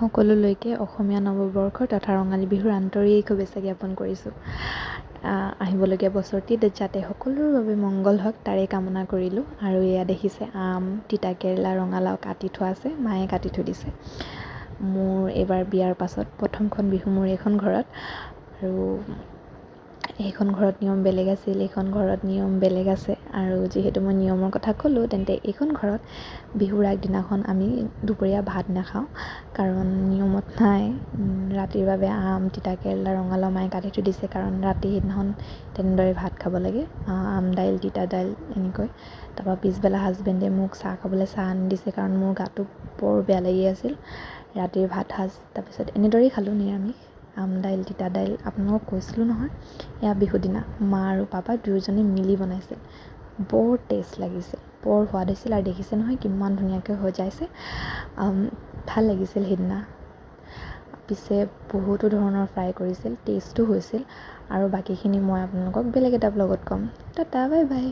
সকলোলৈকে অসমীয়া নৱবৰ্ষৰ তথা ৰঙালী বিহুৰ আন্তৰিক শুভেচ্ছা জ্ঞাপন কৰিছোঁ। আহিবলগীয়া বছৰটিত যাতে সকলোৰে বাবে মংগল হওক তাৰে কামনা কৰিলোঁ। আৰু এয়া দেখিছে আম, তিতা কেৰেলা, ৰঙালাও কাটি থোৱা আছে, মায়ে কাটি থৈ দিছে। মোৰ এইবাৰ বিয়াৰ পাছত প্ৰথমখন বিহু মোৰ এইখন ঘৰত। আৰু এইখন ঘৰত নিয়ম বেলেগ আছিল, এইখন ঘৰত নিয়ম বেলেগ আছে। আৰু যিহেতু মই নিয়মৰ কথা ক'লোঁ, তেন্তে এইখন ঘৰত বিহুৰ আগদিনাখন আমি দুপৰীয়া ভাত নাখাওঁ, কাৰণ নিয়মত নাই। ৰাতিৰ বাবে আম, তিতা কেৰেলা, ৰঙালাও মায়ে কাটি থৈ দিছে, কাৰণ ৰাতি সেইদিনাখন তেনেদৰে ভাত খাব লাগে, আম দাইল, তিতা দাইল এনেকৈ। তাৰপৰা পিছবেলা হাজবেণ্ডে মোক চাহ খাবলৈ চাহ আনি দিছে, কাৰণ মোৰ গাটো বৰ বেয়া লাগি আছিল। ৰাতিৰ ভাত সাজ তাৰপিছত এনেদৰেই খালোঁ, নিৰামিষ আম দাইল, তিতা দাইল। আপোনালোকক কৈছিলোঁ নহয়, এয়া বিহুৰ দিনা মা আৰু পাপা দুয়োজনে মিলি বনাইছিল। বৰ টেষ্ট লাগিছিল, বৰ সোৱাদ হৈছিল। আৰু দেখিছে নহয় কিমান ধুনীয়াকৈ সজাইছে, ভাল লাগিছিল সেইদিনা। পিছে বহুতো ধৰণৰ ফ্ৰাই কৰিছিল, টেষ্টো হৈছিল। আৰু বাকীখিনি মই আপোনালোকক বেলেগ এটা ব্লগত ক'ম। Tata, bye bye.